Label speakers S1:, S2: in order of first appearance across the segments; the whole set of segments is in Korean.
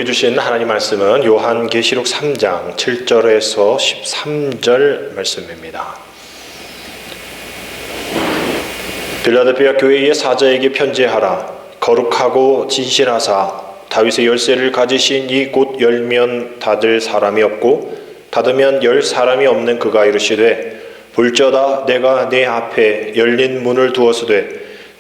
S1: 주신 하나님 말씀은 요한계시록 3장 7절에서 13절 말씀입니다. 빌라델피아 교회의 사자에게 편지하라. 거룩하고 진실하사 다윗의 열쇠를 가지신 이 곧 열면 닫을 사람이 없고 닫으면 열 사람이 없는 그가 이르시되 볼저다 내가 네 앞에 열린 문을 두었으되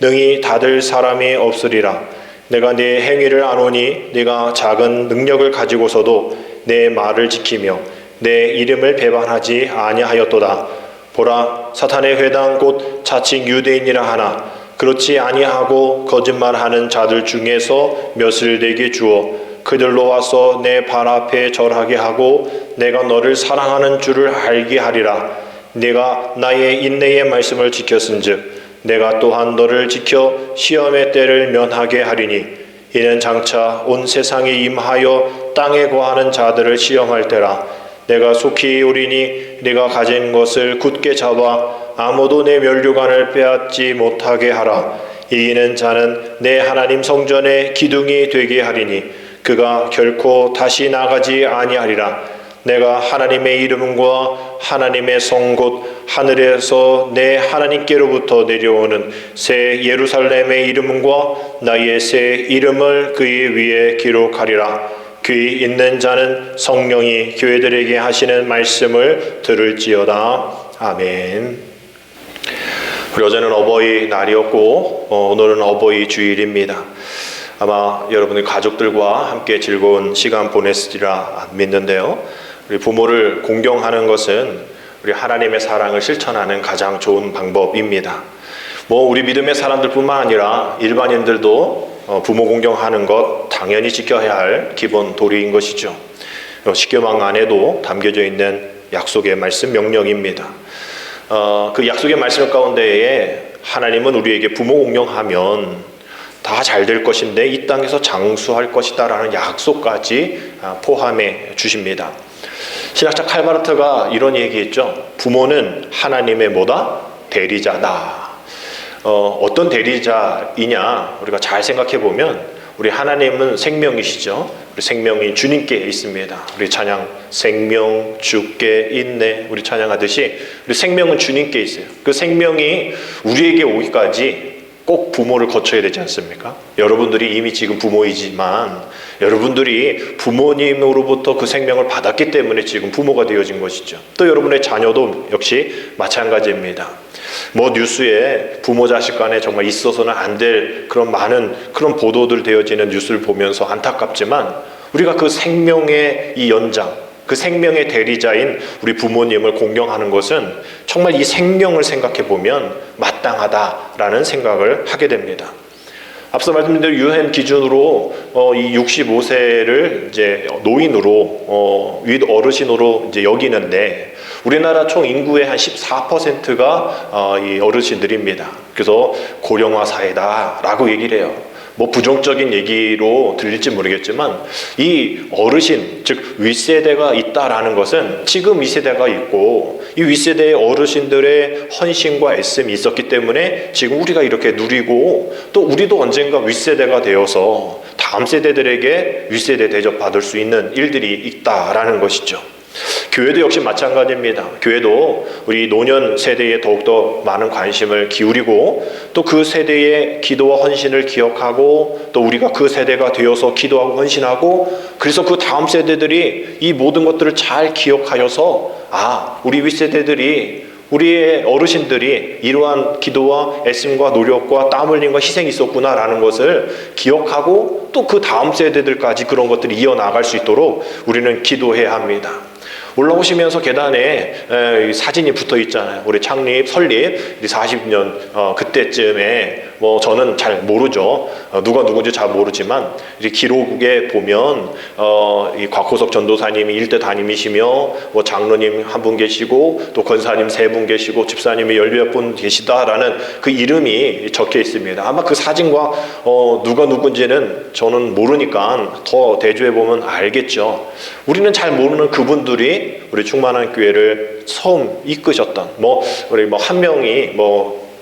S1: 능히 닫을 사람이 없으리라. 내가 네 행위를 아노니 네가 작은 능력을 가지고서도 내 말을 지키며 내 이름을 배반하지 아니하였도다. 보라, 사탄의 회당 곧 자칭 유대인이라 하나 그렇지 아니하고 거짓말하는 자들 중에서 몇을 내게 주어 그들로 와서 내 발 앞에 절하게 하고 내가 너를 사랑하는 줄을 알게 하리라. 네가 나의 인내의 말씀을 지켰은즉 내가 또한 너를 지켜 시험의 때를 면하게 하리니 이는 장차 온 세상에 임하여 땅에 거하는 자들을 시험할 때라. 내가 속히 오리니 네가 가진 것을 굳게 잡아 아무도 내 면류관을 빼앗지 못하게 하라. 이기는 자는 내 하나님 성전의 기둥이 되게 하리니 그가 결코 다시 나가지 아니하리라. 내가 하나님의 이름과 하나님의 성 곧 하늘에서 내 하나님께로부터 내려오는 새 예루살렘의 이름과 나의 새 이름을 그의 위에 기록하리라. 귀 있는 자는 성령이 교회들에게 하시는 말씀을 들을지어다. 아멘. 우리 어제는 어버이날이었고 오늘은 어버이 주일입니다. 아마 여러분의 가족들과 함께 즐거운 시간 보냈으리라 믿는데요. 우리 부모를 공경하는 것은 우리 하나님의 사랑을 실천하는 가장 좋은 방법입니다. 우리 믿음의 사람들뿐만 아니라 일반인들도 부모 공경하는 것 당연히 지켜야 할 기본 도리인 것이죠. 십계명 안에도 담겨져 있는 약속의 말씀 명령입니다. 그 약속의 말씀 가운데에 하나님은 우리에게 부모 공경하면 다 잘 될 것인데 이 땅에서 장수할 것이다 라는 약속까지 포함해 주십니다. 신학자 칼바르트가 이런 얘기했죠. 부모는 하나님의 뭐다? 대리자다. 어떤 대리자이냐? 우리가 잘 생각해 보면 우리 하나님은 생명이시죠. 우리 생명이 주님께 있습니다. 우리 찬양 생명 주께 있네 우리 찬양하듯이 우리 생명은 주님께 있어요. 그 생명이 우리에게 오기까지 꼭 부모를 거쳐야 되지 않습니까? 여러분들이 이미 지금 부모이지만 여러분들이 부모님으로부터 그 생명을 받았기 때문에 지금 부모가 되어진 것이죠. 또 여러분의 자녀도 역시 마찬가지입니다. 뉴스에 부모 자식 간에 정말 있어서는 안 될 그런 많은 그런 보도들 되어지는 뉴스를 보면서 안타깝지만 우리가 그 생명의 이 연장, 그 생명의 대리자인 우리 부모님을 공경하는 것은 정말 이 생명을 생각해 보면 마땅하다라는 생각을 하게 됩니다. 앞서 말씀드린 대로 유엔 기준으로 이 65세를 이제 노인으로 어르신으로 이제 여기는데 우리나라 총 인구의 한 14%가 이 어르신들입니다. 그래서 고령화 사회다라고 얘기를 해요. 부정적인 얘기로 들릴지 모르겠지만 이 어르신, 즉 윗세대가 있다라는 것은 지금 이 세대가 있고 이 윗세대의 어르신들의 헌신과 애씀이 있었기 때문에 지금 우리가 이렇게 누리고 또 우리도 언젠가 윗세대가 되어서 다음 세대들에게 윗세대 대접받을 수 있는 일들이 있다라는 것이죠. 교회도 역시 마찬가지입니다. 교회도 우리 노년 세대에 더욱더 많은 관심을 기울이고 또 그 세대의 기도와 헌신을 기억하고 또 우리가 그 세대가 되어서 기도하고 헌신하고 그래서 그 다음 세대들이 이 모든 것들을 잘 기억하여서 우리 윗세대들이 우리의 어르신들이 이러한 기도와 애씀과 노력과 땀 흘림과 희생이 있었구나라는 것을 기억하고 또 그 다음 세대들까지 그런 것들이 이어나갈 수 있도록 우리는 기도해야 합니다. 올라오시면서 계단에 사진이 붙어 있잖아요. 우리 창립, 설립 40년 그때쯤에 저는 잘 모르죠. 누가 누군지 잘 모르지만 기록에 보면 이 곽호석 전도사님이 일대 담임이시며 장로님 한 분 계시고 또 권사님 3분 계시고 집사님이 10몇 분 계시다라는 그 이름이 적혀 있습니다. 아마 그 사진과 누가 누군지는 저는 모르니까 더 대조해 보면 알겠죠. 우리는 잘 모르는 그분들이 우리 충만한 교회를 처음 이끄셨던 우리 한 명이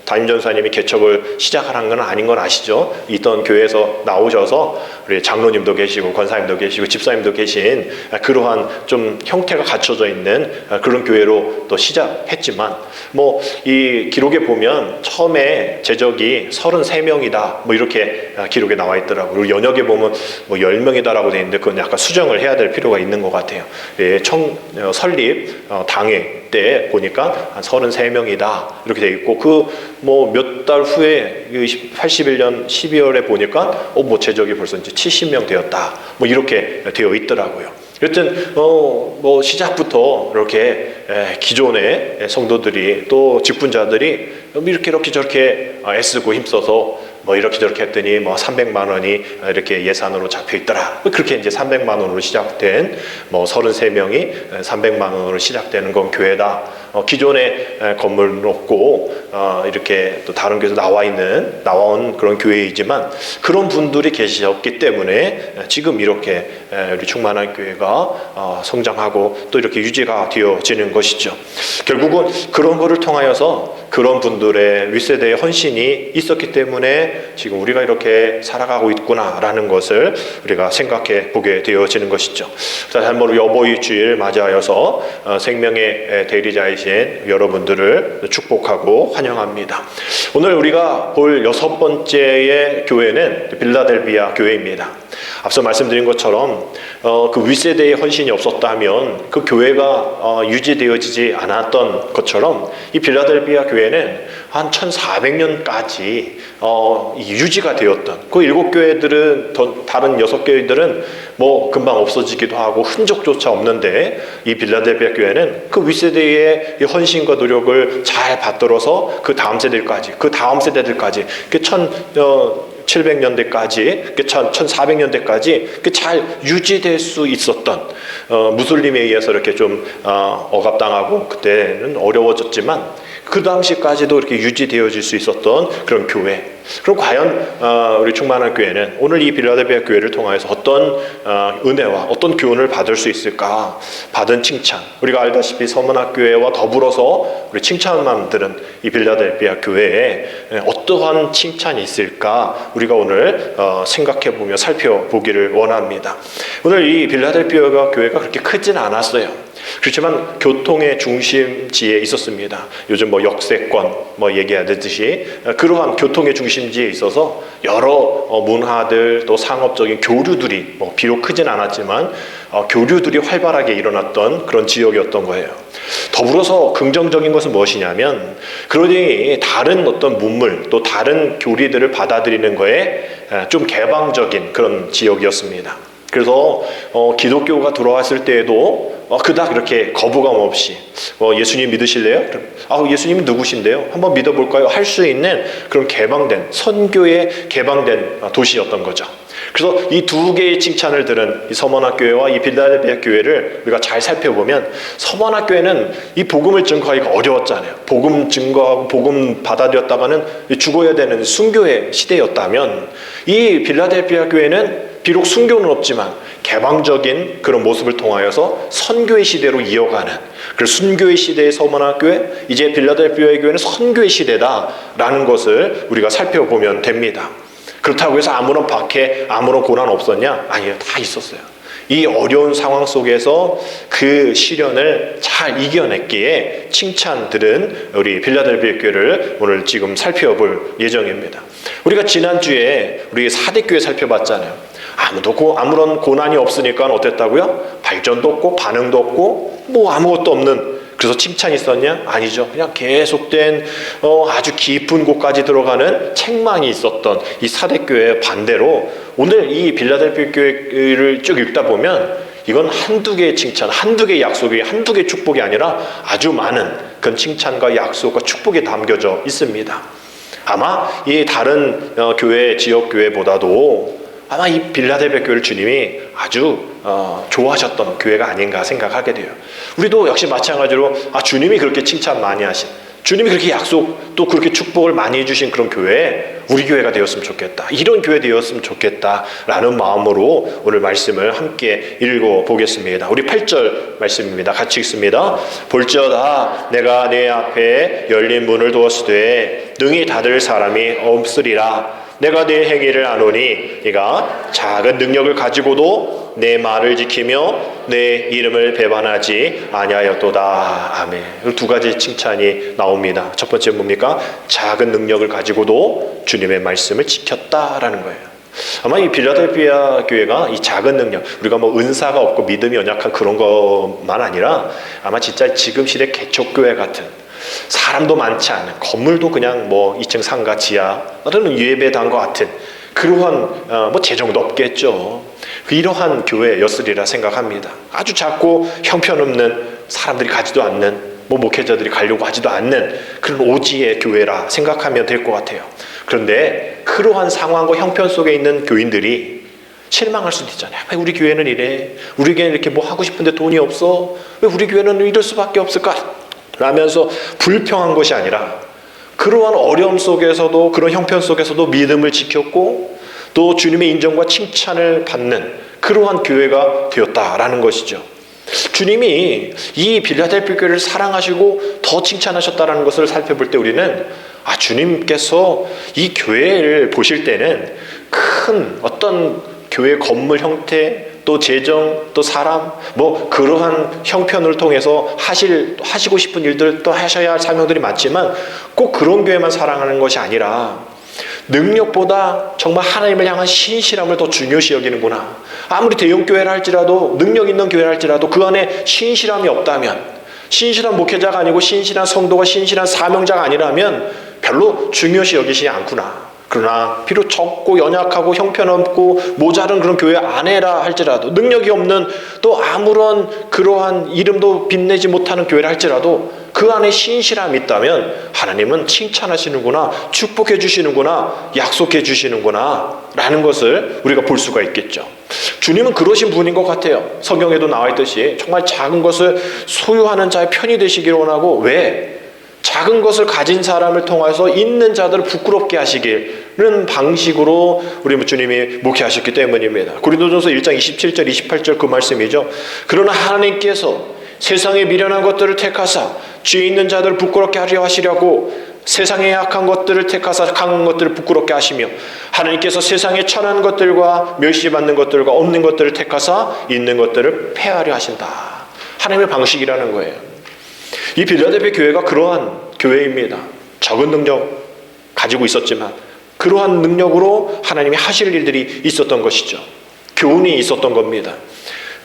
S1: 담임 전사님이 개척을 시작하는 건 아닌 건 아시죠? 있던 교회에서 나오셔서 우리 장로님도 계시고 권사님도 계시고 집사님도 계신 그러한 좀 형태가 갖춰져 있는 그런 교회로 또 시작했지만 뭐 이 기록에 보면 처음에 제적이 33명이다 뭐 이렇게 기록에 나와 있더라고요. 그리고 연역에 보면 뭐 10명이다라고 돼 있는데 그건 약간 수정을 해야 될 필요가 있는 것 같아요. 예, 설립 당회 때 보니까 한 33명이다 이렇게 돼 있고 그 뭐 몇 달 후에 81년 12월에 보니까 뭐 제적이 벌써 이제 70명 되었다 뭐 이렇게 되어 있더라고요. 여튼 뭐 시작부터 이렇게 기존의 성도들이 또 직분자들이 이렇게 저렇게 애쓰고 힘써서 뭐 이렇게 저렇게 했더니 뭐 300만 원이 이렇게 예산으로 잡혀 있더라. 그렇게 이제 300만 원으로 시작된 뭐 33명이 300만 원으로 시작되는 건 교회다. 기존에 건물은 없고 이렇게 또 다른 교회에서 나와온 그런 교회이지만 그런 분들이 계셨기 때문에 지금 이렇게 우리 충만한 교회가 성장하고 또 이렇게 유지가 되어지는 것이죠. 결국은 그런 거를 통하여서 그런 분들의 윗세대의 헌신이 있었기 때문에 지금 우리가 이렇게 살아가고 있구나라는 것을 우리가 생각해 보게 되어지는 것이죠. 참고로 여보의 주일 맞이하여서 생명의 대리자이신 여러분들을 축복하고 환영합니다. 오늘 우리가 볼 6번째의 교회는 빌라델비아 교회입니다. 앞서 말씀드린 것처럼 그 윗세대의 헌신이 없었다면 그 교회가 유지되어지지 않았던 것처럼 이 빌라델비아 교회는 한 1400년까지 유지가 되었던 그 7교회들은 다른 6교회들은 뭐 금방 없어지기도 하고 흔적조차 없는데 이 빌라델비아 교회는 그 윗세대의 헌신과 노력을 잘 받들어서 그 다음 세대들까지 그 1700년대까지 1400년대까지 잘 유지될 수 있었던 무슬림에 의해서 이렇게 좀 억압당하고 그때는 어려워졌지만 그 당시까지도 이렇게 유지되어질 수 있었던 그런 교회. 그럼 과연 우리 충만한 교회는 오늘 이 빌라델비아 교회를 통해서 어떤 은혜와 어떤 교훈을 받을 수 있을까? 받은 칭찬. 우리가 알다시피 서문학교회와 더불어서 우리 칭찬만 들은 이 빌라델비아 교회에 어떠한 칭찬이 있을까? 우리가 오늘 생각해보며 살펴보기를 원합니다. 오늘 이 빌라델비아 교회가 그렇게 크진 않았어요. 그렇지만 교통의 중심지에 있었습니다. 요즘 뭐 역세권 얘기하듯이 그러한 교통의 중심지에 있어서 여러 문화들 또 상업적인 교류들이 비록 크진 않았지만 교류들이 활발하게 일어났던 그런 지역이었던 거예요. 더불어서 긍정적인 것은 무엇이냐면 그러니 다른 어떤 문물 또 다른 교리들을 받아들이는 거에 좀 개방적인 그런 지역이었습니다. 그래서 기독교가 들어왔을 때에도 그닥 이렇게 거부감 없이 예수님 믿으실래요? 예수님이 누구신데요? 한번 믿어볼까요? 할 수 있는 그런 개방된 선교에 개방된 도시였던 거죠. 그래서 이 두 개의 칭찬을 들은 이 서머나교회와 이 빌라델비아 교회를 우리가 잘 살펴보면 서머나교회는 이 복음을 증거하기가 어려웠잖아요. 복음 증거하고 복음 받아들였다가는 죽어야 되는 순교의 시대였다면 이 빌라델비아 교회는 비록 순교는 없지만 개방적인 그런 모습을 통하여서 선교의 시대로 이어가는 그 순교의 시대의 서머나교회, 이제 빌라델비아의 교회는 선교의 시대다라는 것을 우리가 살펴보면 됩니다. 그렇다고 해서 아무런 박해, 아무런 고난 없었냐? 아니에요. 다 있었어요. 이 어려운 상황 속에서 그 시련을 잘 이겨냈기에 칭찬들은 우리 빌라델비아 교회를 오늘 지금 살펴볼 예정입니다. 우리가 지난주에 우리 사대교회 살펴봤잖아요. 아무런 고난이 없으니까 어땠다고요? 발전도 없고 반응도 없고 아무것도 없는, 그래서 칭찬이 있었냐? 아니죠. 그냥 계속된 아주 깊은 곳까지 들어가는 책망이 있었던 이 사대교회 반대로 오늘 이 빌라델비아 교회를 쭉 읽다 보면 이건 한두 개의 칭찬, 한두 개의 약속이, 한두 개의 축복이 아니라 아주 많은 그런 칭찬과 약속과 축복이 담겨져 있습니다. 아마 이 다른 교회, 지역 교회보다도 아마 이 빌라델비아 교회를 주님이 아주 좋아하셨던 교회가 아닌가 생각하게 돼요. 우리도 역시 마찬가지로 주님이 그렇게 칭찬 많이 하신, 주님이 그렇게 약속 또 그렇게 축복을 많이 해주신 그런 교회, 우리 교회가 되었으면 좋겠다, 이런 교회 되었으면 좋겠다라는 마음으로 오늘 말씀을 함께 읽어보겠습니다. 우리 8절 말씀입니다. 같이 읽습니다. 볼지어다 내가 내 앞에 열린 문을 두었으되 능히 닫을 사람이 없으리라. 내가 네 행위를 아노니 네가 작은 능력을 가지고도 내 말을 지키며 내 이름을 배반하지 아니하였도다. 아멘. 두 가지 칭찬이 나옵니다. 첫 번째 뭡니까? 작은 능력을 가지고도 주님의 말씀을 지켰다라는 거예요. 아마 이 빌라델피아 교회가 이 작은 능력, 우리가 뭐 은사가 없고 믿음이 연약한 그런 것만 아니라 아마 진짜 지금 시대 개척교회 같은, 사람도 많지 않은, 건물도 그냥 뭐 2층 상가 지하 또는 예배당과 같은 그러한 뭐 재정도 없겠죠. 이러한 교회였으리라 생각합니다. 아주 작고 형편없는, 사람들이 가지도 않는, 뭐 목회자들이 가려고 하지도 않는 그런 오지의 교회라 생각하면 될 것 같아요. 그런데 그러한 상황과 형편 속에 있는 교인들이 실망할 수도 있잖아요. 왜 우리 교회는 이래? 우리 교회는 이렇게 뭐 하고 싶은데 돈이 없어? 왜 우리 교회는 이럴 수밖에 없을까? 라면서 불평한 것이 아니라 그러한 어려움 속에서도, 그런 형편 속에서도 믿음을 지켰고 또 주님의 인정과 칭찬을 받는 그러한 교회가 되었다라는 것이죠. 주님이 이 빌라델피아 교회를 사랑하시고 더 칭찬하셨다는 것을 살펴볼 때 우리는 주님께서 이 교회를 보실 때는 큰 어떤 교회 건물 형태, 또 재정, 또 사람, 뭐 그러한 형편을 통해서 하시고 싶은 일들, 또 하셔야 할 사명들이 많지만 꼭 그런 교회만 사랑하는 것이 아니라 능력보다 정말 하나님을 향한 신실함을 더 중요시 여기는구나. 아무리 대형 교회라 할지라도, 능력 있는 교회라 할지라도 그 안에 신실함이 없다면, 신실한 목회자가 아니고 신실한 성도가 신실한 사명자가 아니라면 별로 중요시 여기시지 않구나. 그러나 비록 적고 연약하고 형편없고 모자른 그런 교회 안에라 할지라도, 능력이 없는, 또 아무런 그러한 이름도 빛내지 못하는 교회라 할지라도 그 안에 신실함이 있다면 하나님은 칭찬하시는구나, 축복해 주시는구나, 약속해 주시는구나 라는 것을 우리가 볼 수가 있겠죠. 주님은 그러신 분인 것 같아요. 성경에도 나와 있듯이 정말 작은 것을 소유하는 자의 편이 되시기를 원하고, 왜? 작은 것을 가진 사람을 통해서 있는 자들을 부끄럽게 하시기는 방식으로 우리 주님이 목회하셨기 때문입니다. 고린도전서 1장 27절 28절 그 말씀이죠. 그러나 하나님께서 세상에 미련한 것들을 택하사 죄 있는 자들을 부끄럽게 하려 하시려고 세상에 약한 것들을 택하사 강한 것들을 부끄럽게 하시며, 하나님께서 세상에 천한 것들과 멸시받는 것들과 없는 것들을 택하사 있는 것들을 폐하려 하신다. 하나님의 방식이라는 거예요. 이 빌라델피아 교회가 그러한 교회입니다. 적은 능력 가지고 있었지만 그러한 능력으로 하나님이 하실 일들이 있었던 것이죠. 교훈이 있었던 겁니다.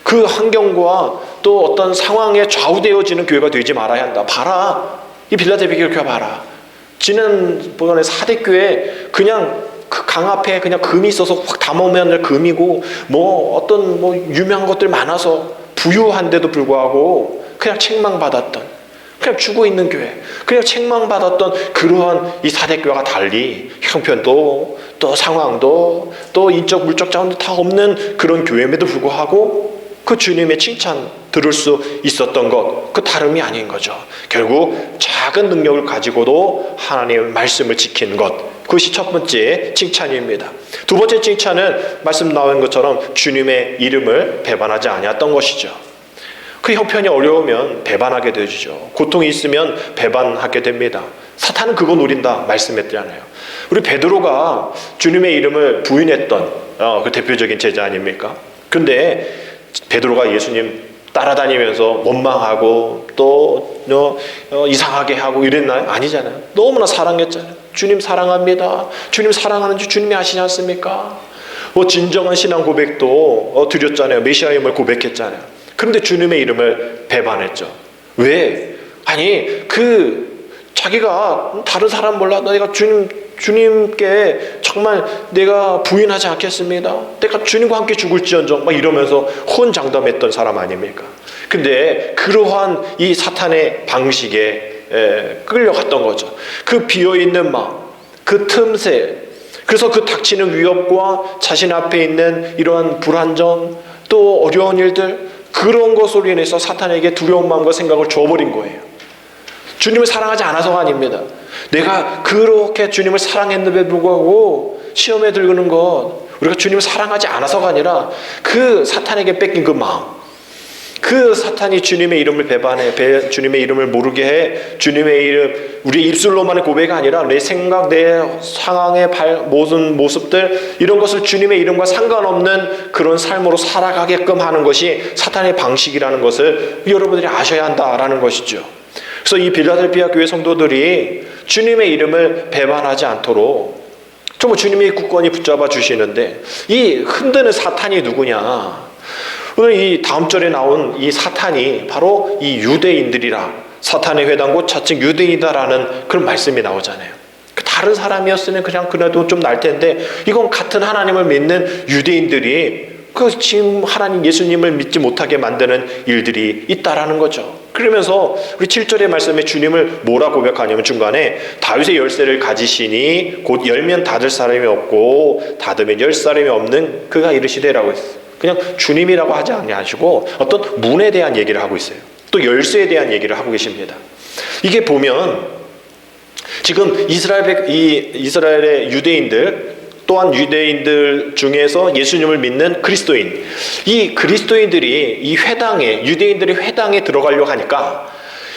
S1: 그 환경과 또 어떤 상황에 좌우되어지는 교회가 되지 말아야 한다. 봐라, 이 빌라델피아 교회 봐라. 지난번에 사대교회 그냥 그 강 앞에 그냥 금이 있어서 확 담으면 금이고, 뭐 어떤 뭐 유명한 것들 많아서 부유한데도 불구하고 그냥 책망받았던, 그냥 죽어 있는 교회, 그냥 책망받았던 그러한 이 사대교회가 달리 형편도 또 상황도 또 인적 물적 자원도 다 없는 그런 교회임에도 불구하고 그 주님의 칭찬 들을 수 있었던 것, 그 다름이 아닌 거죠. 결국 작은 능력을 가지고도 하나님의 말씀을 지키는 것, 그것이 첫 번째 칭찬입니다. 두 번째 칭찬은 말씀 나온 것처럼 주님의 이름을 배반하지 아니했던 것이죠. 그 형편이 어려우면 배반하게 되죠. 고통이 있으면 배반하게 됩니다. 사탄은 그거 노린다 말씀했잖아요. 우리 베드로가 주님의 이름을 부인했던 그 대표적인 제자 아닙니까? 근데 베드로가 예수님 따라다니면서 원망하고 또 이상하게 하고 이랬나요? 아니잖아요. 너무나 사랑했잖아요. 주님 사랑합니다. 주님 사랑하는지 주님이 아시지 않습니까? 진정한 신앙 고백도 드렸잖아요. 메시아임을 고백했잖아요. 그런데 주님의 이름을 배반했죠. 왜? 아니 자기가 다른 사람 몰라, 내가 주님께 정말 내가 부인하지 않겠습니다. 내가 주님과 함께 죽을지언정 막 이러면서 혼장담했던 사람 아닙니까? 근데 그러한 이 사탄의 방식에 끌려갔던 거죠. 그 비어있는 마음, 그 틈새, 그래서 그 닥치는 위협과 자신 앞에 있는 이러한 불안정, 또 어려운 일들, 그런 것으로 인해서 사탄에게 두려운 마음과 생각을 줘버린 거예요. 주님을 사랑하지 않아서가 아닙니다. 내가 그렇게 주님을 사랑했는데도 불구하고 시험에 들는 것, 우리가 주님을 사랑하지 않아서가 아니라 그 사탄에게 뺏긴 그 마음, 그 사탄이 주님의 이름을 배반해, 주님의 이름을 모르게 해, 주님의 이름, 우리 입술로만의 고백이 아니라 내 생각, 내 상황의 모든 모습들, 이런 것을 주님의 이름과 상관없는 그런 삶으로 살아가게끔 하는 것이 사탄의 방식이라는 것을 여러분들이 아셔야 한다라는 것이죠. 그래서 이 빌라델피아 교회 성도들이 주님의 이름을 배반하지 않도록 정말 주님이 굳건히 붙잡아 주시는데, 이 흔드는 사탄이 누구냐? 오늘 이 다음 절에 나온 이 사탄이 바로 이 유대인들이라, 사탄의 회당고 차칭 유대인이다라는 그런 말씀이 나오잖아요. 다른 사람이었으면 그냥 그래도 좀 날 텐데, 이건 같은 하나님을 믿는 유대인들이 그 지금 하나님 예수님을 믿지 못하게 만드는 일들이 있다라는 거죠. 그러면서 우리 7절의 말씀에 주님을 뭐라 고백하냐면 중간에 다윗의 열쇠를 가지시니 곧 열면 닫을 사람이 없고 닫으면 열 사람이 없는 그가 이르시되라고 했어요. 그냥 주님이라고 하지 않으시고 어떤 문에 대한 얘기를 하고 있어요. 또 열쇠에 대한 얘기를 하고 계십니다. 이게 보면 지금 이스라엘의 유대인들, 또한 유대인들 중에서 예수님을 믿는 그리스도인, 이 그리스도인들이 이 회당에, 유대인들이 회당에 들어가려고 하니까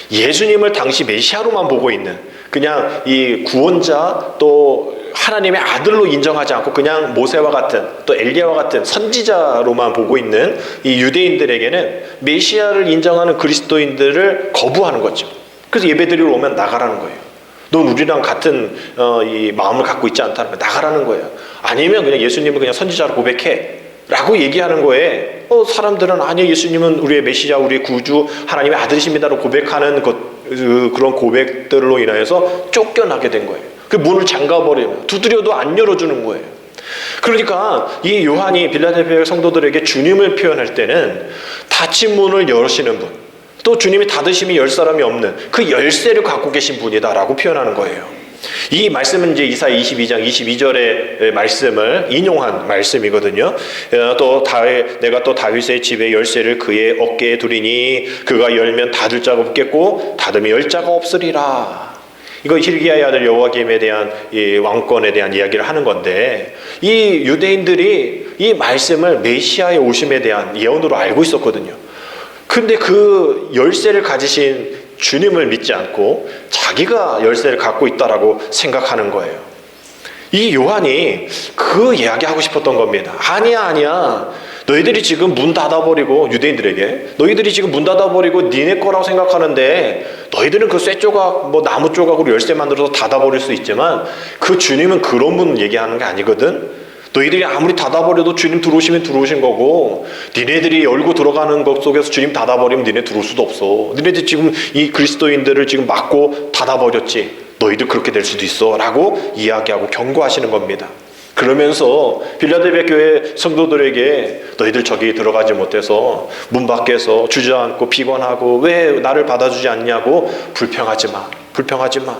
S1: 예수님을 당시 메시아로만 보고 있는, 그냥 이 구원자 또 하나님의 아들로 인정하지 않고 그냥 모세와 같은 또 엘리야와 같은 선지자로만 보고 있는 이 유대인들에게는 메시아를 인정하는 그리스도인들을 거부하는 거죠. 그래서 예배드리러 오면 나가라는 거예요. 넌 우리랑 같은 이 마음을 갖고 있지 않다는 거예요. 나가라는 거예요. 아니면 그냥 예수님을 그냥 선지자로 고백해 라고 얘기하는 거에 사람들은 아니, 예수님은 우리의 메시아, 우리의 구주, 하나님의 아들이십니다로 고백하는 그런 고백들로 인하여서 쫓겨나게 된 거예요. 그 문을 잠가버리면 두드려도 안 열어주는 거예요. 그러니까 이 요한이 빌라델피아 성도들에게 주님을 표현할 때는 닫힌 문을 여시는 분, 또 주님이 닫으심이 열 사람이 없는 그 열쇠를 갖고 계신 분이다라고 표현하는 거예요. 이 말씀은 이제 이사야 22장 22절의 말씀을 인용한 말씀이거든요. 내가 또 다윗의 집의 열쇠를 그의 어깨에 두리니 그가 열면 닫을 자가 없겠고 닫으면 열 자가 없으리라. 이거 hil기야의 아들 여호와김에 대한 이 왕권에 대한 이야기를 하는 건데, 이 유대인들이 이 말씀을 메시아의 오심에 대한 예언으로 알고 있었거든요. 근데 그 열쇠를 가지신 주님을 믿지 않고 자기가 열쇠를 갖고 있다라고 생각하는 거예요. 이 요한이 그 이야기하고 싶었던 겁니다. 아니야. 너희들이 지금 문 닫아버리고, 유대인들에게 너희들이 지금 문 닫아버리고 니네 거라고 생각하는데, 너희들은 그 쇠 조각, 나무 조각으로 열쇠 만들어서 닫아버릴 수 있지만 그 주님은 그런 분 얘기하는 게 아니거든. 너희들이 아무리 닫아버려도 주님 들어오시면 들어오신 거고, 니네들이 열고 들어가는 것 속에서 주님 닫아버리면 니네 들어올 수도 없어. 니네들 지금 이 그리스도인들을 지금 막고 닫아버렸지. 너희들 그렇게 될 수도 있어 라고 이야기하고 경고하시는 겁니다. 그러면서 빌라델피아 교회 성도들에게 너희들 저기 들어가지 못해서 문 밖에서 주저앉고 피곤하고 왜 나를 받아주지 않냐고 불평하지 마.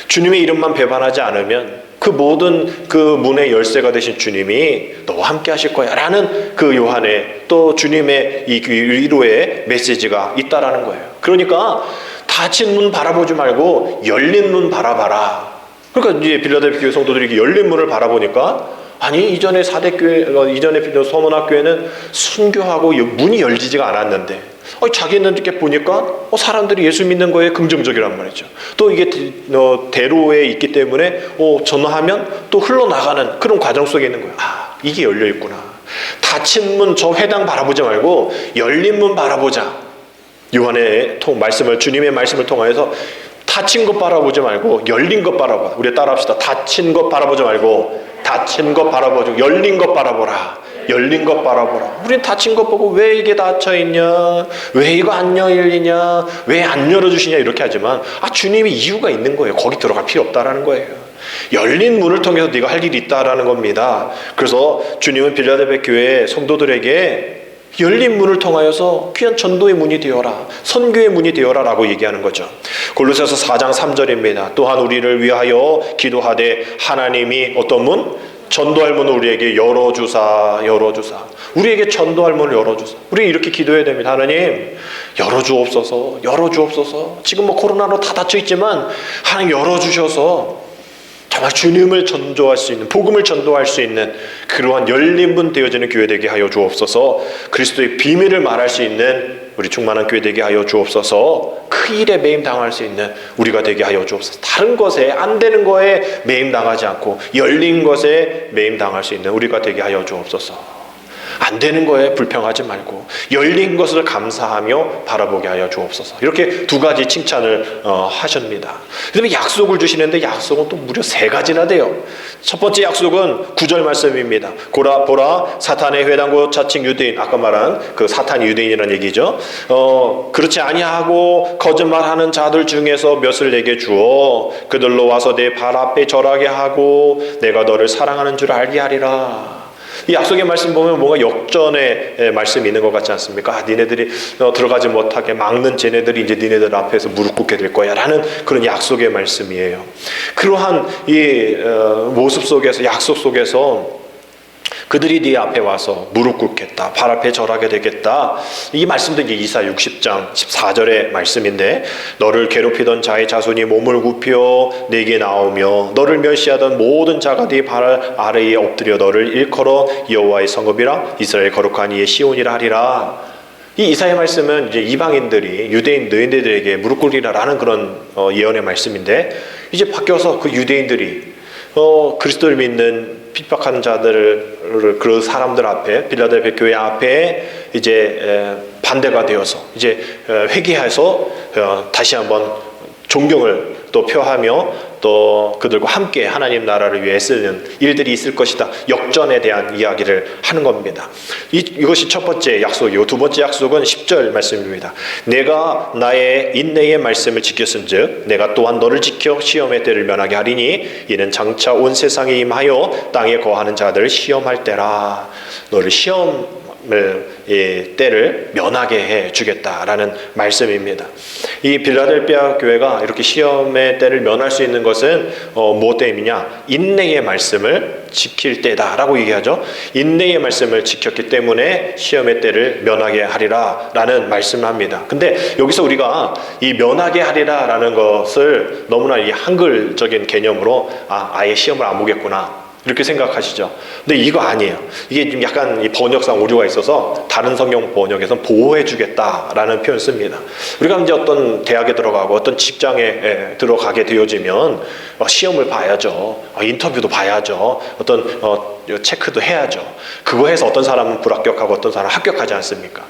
S1: 주님의 이름만 배반하지 않으면 그 모든 그 문의 열쇠가 되신 주님이 너와 함께 하실 거야 라는 그 요한의 또 주님의 이 위로의 메시지가 있다라는 거예요. 그러니까 닫힌 문 바라보지 말고 열린 문 바라봐라. 그러니까 이제 빌라델피아 교회 성도들이 열린 문을 바라보니까, 아니 이전에 이전에 서문학교에는 순교하고 문이 열리지가 않았는데 자기는 이렇게 보니까 사람들이 예수 믿는 거에 긍정적이란 말이죠. 또 이게 대로에 있기 때문에 전화하면 또 흘러나가는 그런 과정 속에 있는 거예요. 이게 열려 있구나. 닫힌 문, 저 회당 바라보지 말고 열린 문 바라보자. 요한의 주님의 말씀을 통하여서 닫힌 것 바라보지 말고 열린 것 바라보자. 우리 따라합시다. 닫힌 것 바라보지 말고 닫힌 것 바라보지, 열린 것 바라보라. 열린 것 바라보라. 우린 닫힌 것 보고 왜 이게 닫혀있냐, 왜 이거 안 열리냐, 왜 안 열어주시냐 이렇게 하지만 주님이 이유가 있는 거예요. 거기 들어갈 필요 없다라는 거예요. 열린 문을 통해서 네가 할 일이 있다라는 겁니다. 그래서 주님은 빌라델피아 교회 성도들에게 열린 문을 통하여서 귀한 전도의 문이 되어라, 선교의 문이 되어라 라고 얘기하는 거죠. 골로새서 4장 3절입니다. 또한 우리를 위하여 기도하되 하나님이 어떤 문? 전도할 문을 우리에게 열어주사. 우리에게 전도할 문을 열어주사. 우리 이렇게 기도해야 됩니다. 하나님, 열어주옵소서. 지금 코로나로 다 닫혀 있지만 하나님 열어주셔서 정말 주님을 전도할 수 있는, 복음을 전도할 수 있는 그러한 열린 문 되어지는 교회 되게 하여 주옵소서. 그리스도의 비밀을 말할 수 있는 우리 충만한 교회 되게 하여 주옵소서. 그 일에 매임 당할 수 있는 우리가 되게 하여 주옵소서. 다른 것에, 안 되는 거에 매임 당하지 않고 열린 것에 매임 당할 수 있는 우리가 되게 하여 주옵소서. 안 되는 거에 불평하지 말고 열린 것을 감사하며 바라보게 하여 주옵소서. 이렇게 두 가지 칭찬을 하십니다. 그다음에 약속을 주시는데 약속은 또 무려 3가지나 돼요. 첫 번째 약속은 9절 말씀입니다. 보라 사탄의 회당고 자칭 유대인, 아까 말한 그 사탄이 유대인이라는 얘기죠. 그렇지 아니하고 거짓말하는 자들 중에서 몇을 내게 주어 그들로 와서 내 발 앞에 절하게 하고 내가 너를 사랑하는 줄 알게 하리라. 이 약속의 말씀 보면 뭔가 역전의 말씀이 있는 것 같지 않습니까? 니네들이 들어가지 못하게 막는 쟤네들이 이제 니네들 앞에서 무릎 꿇게 될 거야 라는 그런 약속의 말씀이에요. 그러한 이 모습 속에서, 약속 속에서 그들이 네 앞에 와서 무릎 꿇겠다, 발 앞에 절하게 되겠다. 이 말씀도 이제 이사 60장 14절의 말씀인데, 너를 괴롭히던 자의 자손이 몸을 굽혀 내게 나오며 너를 멸시하던 모든 자가 네 발 아래에 엎드려 너를 일컬어 여호와의 성읍이라 이스라엘 거룩한 이의 시온이라 하리라. 이 이사의 말씀은 이제 이방인들이 유대인 너희들에게 무릎 꿇리라라는 그런 예언의 말씀인데, 이제 바뀌어서 그 유대인들이 그리스도를 믿는 핍박하는 자들을, 그 사람들 앞에, 빌라델피아 교회 앞에 이제 반대가 되어서 이제 회개해서 다시 한번 존경을 또 표하며 또 그들과 함께 하나님 나라를 위해 쓰는 일들이 있을 것이다. 역전에 대한 이야기를 하는 겁니다. 이것이 첫 번째 약속이고, 두 번째 약속은 10절 말씀입니다. 내가 나의 인내의 말씀을 지켰은즉 내가 또한 너를 지켜 시험의 때를 면하게 하리니 이는 장차 온 세상에 임하여 땅에 거하는 자들을 시험할 때라. 너를 시험을 때를 면하게 해 주겠다라는 말씀입니다. 이 빌라델피아 교회가 이렇게 시험의 때를 면할 수 있는 것은 무엇 때문이냐? 인내의 말씀을 지킬 때다라고 얘기하죠. 인내의 말씀을 지켰기 때문에 시험의 때를 면하게 하리라 라는 말씀을 합니다. 근데 여기서 우리가 이 면하게 하리라 라는 것을 너무나 이 한글적인 개념으로 아예 시험을 안 보겠구나 이렇게 생각하시죠. 근데 이거 아니에요. 이게 좀 약간 이 번역상 오류가 있어서 다른 성경 번역에서는 보호해주겠다라는 표현을 씁니다. 우리가 이제 어떤 대학에 들어가고 어떤 직장에 들어가게 되어지면 시험을 봐야죠. 인터뷰도 봐야죠. 어떤 체크도 해야죠. 그거 해서 어떤 사람은 불합격하고 어떤 사람은 합격하지 않습니까?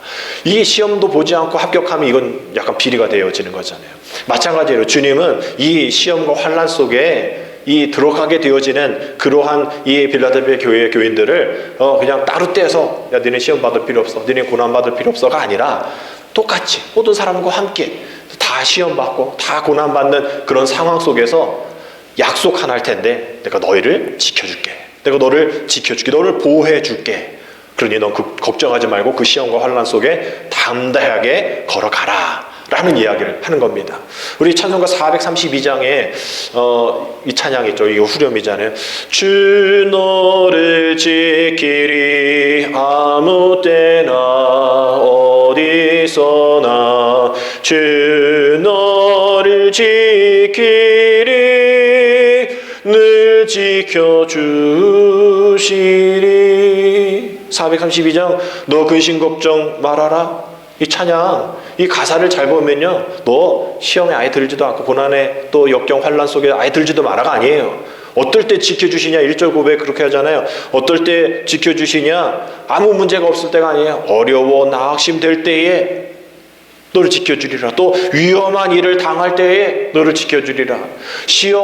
S1: 이 시험도 보지 않고 합격하면 이건 약간 비리가 되어지는 거잖아요. 마찬가지로 주님은 이 시험과 환난 속에 이 들어가게 되어지는 그러한 이 빌라델피아 교회의 교인들을 그냥 따로 떼서 야 너네 시험 받을 필요 없어, 너네 고난 받을 필요 없어가 아니라 똑같이 모든 사람과 함께 다 시험 받고 다 고난 받는 그런 상황 속에서 약속 하나 할 텐데 내가 너희를 지켜줄게, 내가 너를 지켜줄게, 너를 보호해줄게. 그러니 넌 걱정하지 말고 그 시험과 환난 속에 담대하게 걸어가라 라는 이야기를 하는 겁니다. 우리 찬송가 432장에 이 찬양 있죠. 이거 후렴이잖아요. 주 너를 지키리 아무 때나 어디서나 주 너를 지키리 늘 지켜주시리. 432장 너 근심 걱정 말아라. 이 찬양, 이 가사를 잘 보면요, 너 시험에 아예 들지도 않고 고난에 또 역경 환난 속에 아예 들지도 마라가 아니에요. 어떨 때 지켜주시냐, 1절 고백 그렇게 하잖아요. 어떨 때 지켜주시냐, 아무 문제가 없을 때가 아니에요. 어려워 낙심될 때에 너를 지켜주리라. 또 위험한 일을 당할 때에 너를 지켜주리라.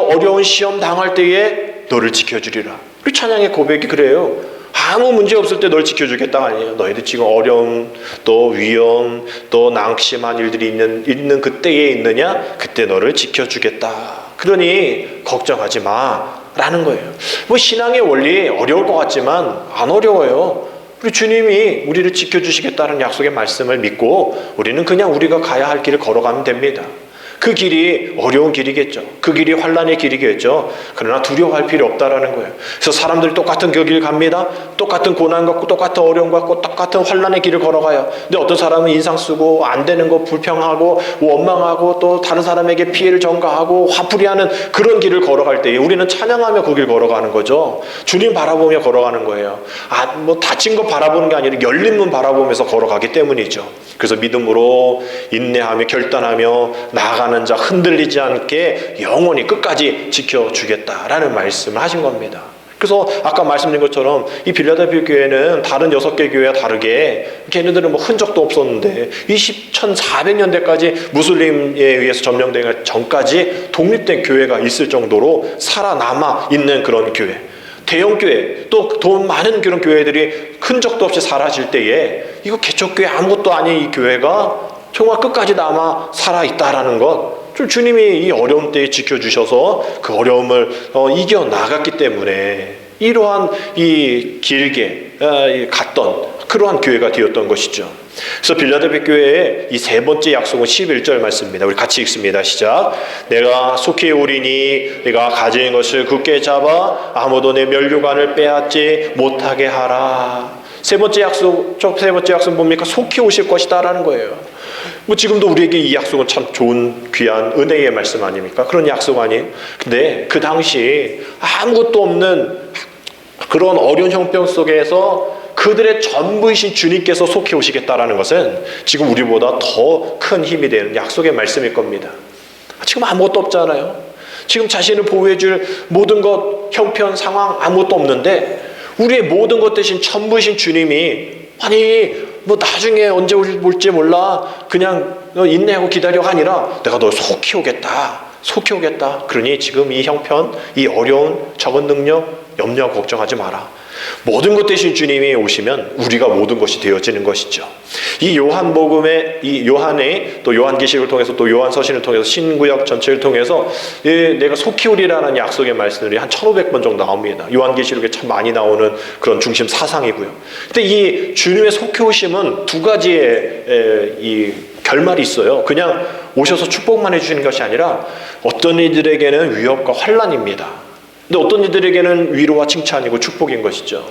S1: 어려운 시험 당할 때에 너를 지켜주리라. 우리 찬양의 고백이 그래요. 아무 문제 없을 때 널 지켜주겠다 아니에요. 너희들 지금 어려움, 또 위험, 또 낙심한 일들이 있는 그때에 있느냐? 그때 너를 지켜주겠다. 그러니 걱정하지 마 라는 거예요. 뭐 신앙의 원리 어려울 것 같지만 안 어려워요. 우리 주님이 우리를 지켜주시겠다는 약속의 말씀을 믿고 우리는 그냥 우리가 가야 할 길을 걸어가면 됩니다. 그 길이 어려운 길이겠죠. 그 길이 환난의 길이겠죠. 그러나 두려워할 필요 없다라는 거예요. 그래서 사람들이 똑같은 그 길 갑니다. 똑같은 고난 갖고 똑같은 어려움 갖고 똑같은 환난의 길을 걸어가요. 근데 어떤 사람은 인상 쓰고 안 되는 거 불평하고 원망하고 또 다른 사람에게 피해를 전가하고 화풀이하는 그런 길을 걸어갈 때 우리는 찬양하며 그 길 걸어가는 거죠. 주님 바라보며 걸어가는 거예요. 뭐 다친 거 바라보는 게 아니라 열린 문 바라보면서 걸어가기 때문이죠. 그래서 믿음으로 인내하며 결단하며 나아가는 자 흔들리지 않게 영원히 끝까지 지켜주겠다라는 말씀을 하신 겁니다. 그래서 아까 말씀드린 것처럼 이 빌라델피아 교회는 다른 6개 교회와 다르게 걔네들은 뭐 흔적도 없었는데 1400년대까지 무슬림에 의해서 점령되기 전까지 독립된 교회가 있을 정도로 살아남아 있는 그런 교회, 대형 교회, 또 돈 많은 그런 교회들이 흔적도 없이 사라질 때에 이거 개척교회 아무것도 아닌 이 교회가 정말 끝까지 남아 살아있다라는 것, 주님이 이 어려움 때에 지켜주셔서 그 어려움을 이겨나갔기 때문에 이러한 이 길게 갔던 그러한 교회가 되었던 것이죠. 그래서 빌라델피아 교회의 이 세 번째 약속은 11절 말씀입니다. 우리 같이 읽습니다. 시작. 내가 속히 오리니 내가 가진 것을 굳게 잡아 아무도 내 면류관을 빼앗지 못하게 하라. 세 번째 약속은 뭡니까? 속히 오실 것이다라는 거예요. 뭐 지금도 우리에게 이 약속은 참 좋은 귀한 은혜의 말씀 아닙니까? 그런 약속 아니에요? 근데 그 당시 아무것도 없는 그런 어려운 형편 속에서 그들의 전부이신 주님께서 속히 오시겠다라는 것은 지금 우리보다 더 큰 힘이 되는 약속의 말씀일 겁니다. 지금 아무것도 없잖아요. 지금 자신을 보호해줄 모든 것, 형편, 상황 아무것도 없는데 우리의 모든 것 대신 전부이신 주님이 아니 뭐 나중에 언제 올지 몰라 그냥 너 인내하고 기다려가 아니라 내가 너 속히 오겠다. 속히 오겠다. 그러니 지금 이 형편, 이 어려운 적은 능력 염려하고 걱정하지 마라. 모든 것 대신 주님이 오시면 우리가 모든 것이 되어지는 것이죠. 이 요한복음의 이 요한의 또 요한계시록을 통해서 또 요한서신을 통해서 신구약 전체를 통해서 내가 속히 오리라는 약속의 말씀들이 한 1500번 정도 나옵니다. 요한계시록에 참 많이 나오는 그런 중심 사상이고요. 근데 이 주님의 속히 오심은 두 가지의 이 결말이 있어요. 그냥 오셔서 축복만 해주시는 것이 아니라 어떤 이들에게는 위협과 환난입니다. 근데 어떤 이들에게는 위로와 칭찬이고 축복인 것이죠.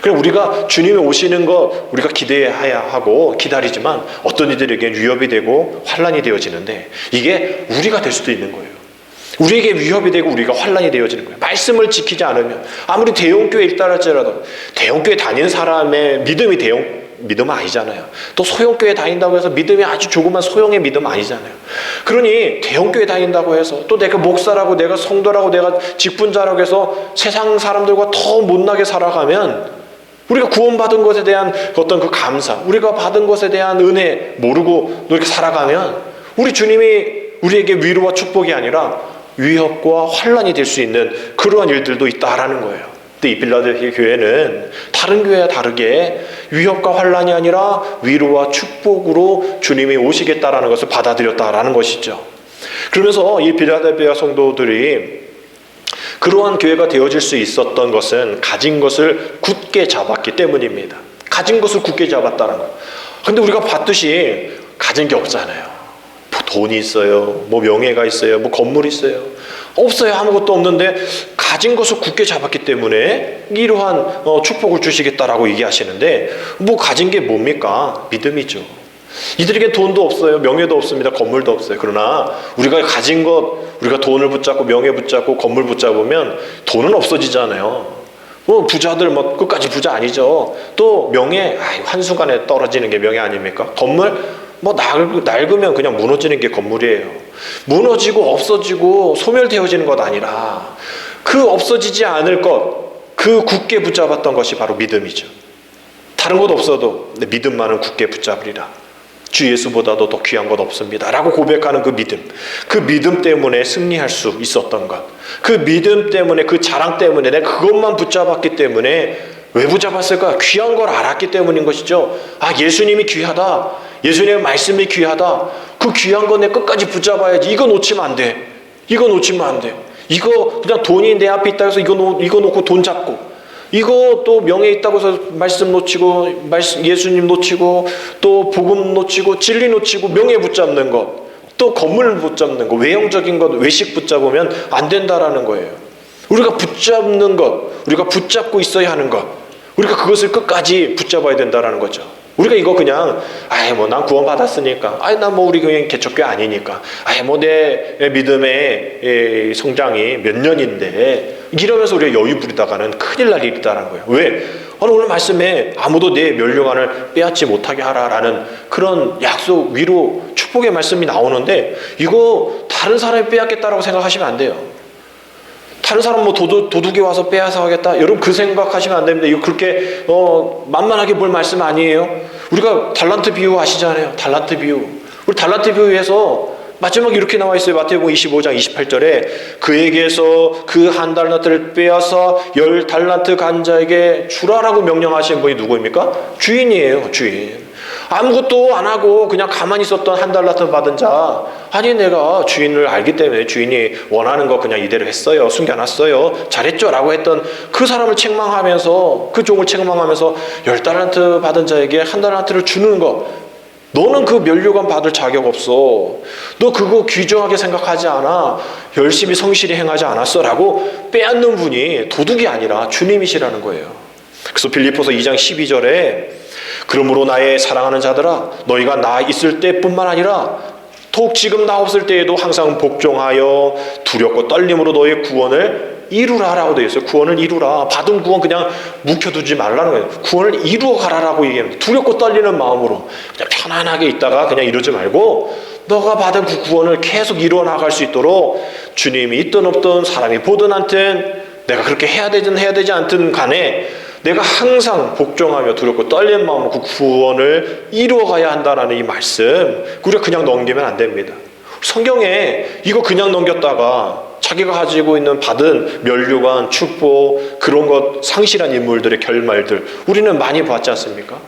S1: 그럼 우리가 주님이 오시는 것 우리가 기대해야 하고 기다리지만 어떤 이들에게는 위협이 되고 환난이 되어지는데 이게 우리가 될 수도 있는 거예요. 우리에게 위협이 되고 우리가 환난이 되어지는 거예요. 말씀을 지키지 않으면 아무리 대형교회에 있다 할지라도 대형교회 다니는 사람의 믿음이 믿음은 아니잖아요. 또 소형교회 다닌다고 해서 믿음이 아주 조그만 소형의 믿음 아니잖아요. 그러니 대형교회 다닌다고 해서 또 내가 목사라고 내가 성도라고 내가 직분자라고 해서 세상 사람들과 더 못나게 살아가면 우리가 구원받은 것에 대한 어떤 그 감사, 우리가 받은 것에 대한 은혜 모르고 이렇게 살아가면 우리 주님이 우리에게 위로와 축복이 아니라 위협과 환난이 될 수 있는 그러한 일들도 있다라는 거예요. 근데 이 빌라델피아 교회는 다른 교회와 다르게 위협과 환난이 아니라 위로와 축복으로 주님이 오시겠다라는 것을 받아들였다라는 것이죠. 그러면서 이 빌라델피아 성도들이 그러한 교회가 되어질 수 있었던 것은 가진 것을 굳게 잡았기 때문입니다. 가진 것을 굳게 잡았다는 거예요. 근데 우리가 봤듯이 가진 게 없잖아요. 뭐 돈이 있어요. 뭐 명예가 있어요. 뭐 건물이 있어요. 없어요. 아무것도 없는데 가진 것을 굳게 잡았기 때문에 이러한 축복을 주시겠다라고 얘기하시는데 뭐 가진 게 뭡니까? 믿음이죠. 이들에게 돈도 없어요. 명예도 없습니다. 건물도 없어요. 그러나 우리가 가진 것, 우리가 돈을 붙잡고 명예 붙잡고 건물 붙잡으면 돈은 없어지잖아요. 뭐 부자들 뭐 끝까지 부자 아니죠. 또 명예, 한순간에 떨어지는 게 명예 아닙니까? 건물 뭐 낡으면 그냥 무너지는 게 건물이에요. 무너지고 없어지고 소멸되어지는 것 아니라 그 없어지지 않을 것, 그 굳게 붙잡았던 것이 바로 믿음이죠. 다른 것 없어도 내 믿음만은 굳게 붙잡으리라. 주 예수보다도 더 귀한 것 없습니다 라고 고백하는 그 믿음 때문에 승리할 수 있었던 것, 그 믿음 때문에, 그 자랑 때문에 내가 그것만 붙잡았기 때문에 왜 붙잡았을까? 귀한 걸 알았기 때문인 것이죠. 예수님이 귀하다, 예수님의 말씀이 귀하다, 그 귀한 거 내 끝까지 붙잡아야지. 이거 놓치면 안 돼. 이거 놓치면 안 돼. 이거 그냥 돈이 내 앞에 있다고 해서 이거 놓고 돈 잡고, 이거 또 명예 있다고 해서 말씀 놓치고, 예수님 놓치고, 또 복음 놓치고, 진리 놓치고, 명예 붙잡는 것, 또 건물 붙잡는 거, 외형적인 것, 외식 붙잡으면 안 된다라는 거예요. 우리가 붙잡는 것, 우리가 붙잡고 있어야 하는 것, 우리가 그것을 끝까지 붙잡아야 된다라는 거죠. 우리가 이거 그냥 난 구원 받았으니까, 난 우리 그냥 개척교회 아니니까, 내 믿음의 성장이 몇 년인데, 이러면서 우리가 여유 부리다가는 큰일 날 일이다라는 거예요. 왜? 오늘 말씀에 아무도 내 면류관을 빼앗지 못하게 하라라는 그런 약속, 위로, 축복의 말씀이 나오는데, 이거 다른 사람이 빼앗겠다라고 생각하시면 안 돼요. 다른 사람 도둑이 와서 빼앗아 가겠다, 여러분 그 생각하시면 안 됩니다. 이거 그렇게 만만하게 볼 말씀 아니에요. 우리가 달란트 비유 아시잖아요. 달란트 비유. 우리 달란트 비유에서 마지막에 이렇게 나와 있어요. 마태복음 25장 28절에 그에게서 그 한 달란트를 빼앗아 10달란트 간 자에게 주라라고 명령하신 분이 누구입니까? 주인이에요. 주인. 아무것도 안 하고 그냥 가만히 있었던 한 달란트 받은 자, 내가 주인을 알기 때문에 주인이 원하는 거 그냥 이대로 했어요, 숨겨놨어요, 잘했죠 라고 했던 그 사람을 책망하면서, 그 종을 책망하면서 10달란트 받은 자에게 한 달란트를 주는 거, 너는 그 면류관 받을 자격 없어, 너 그거 귀중하게 생각하지 않아, 열심히 성실히 행하지 않았어 라고 빼앗는 분이 도둑이 아니라 주님이시라는 거예요. 그래서 빌립보서 2장 12절에 그러므로 나의 사랑하는 자들아, 너희가 나 있을 때뿐만 아니라 더욱 지금 나 없을 때에도 항상 복종하여 두렵고 떨림으로 너의 구원을 이루라라고 되어 있어요. 구원을 이루라. 받은 구원 그냥 묵혀두지 말라는 거예요. 구원을 이루어 가라라고 얘기합니다. 두렵고 떨리는 마음으로 그냥 편안하게 있다가 그냥 이러지 말고, 너가 받은 그 구원을 계속 이루어 나갈 수 있도록 주님이 있든 없든 사람이 보든 않든, 내가 그렇게 해야 되든 해야 되지 않든 간에 내가 항상 복종하며 두렵고 떨리는 마음으로 그 구원을 이루어가야 한다는 이 말씀, 우리가 그냥 넘기면 안 됩니다. 성경에 이거 그냥 넘겼다가 자기가 가지고 있는 받은 면류관, 축복, 그런 것 상실한 인물들의 결말들 우리는 많이 봤지 않습니까?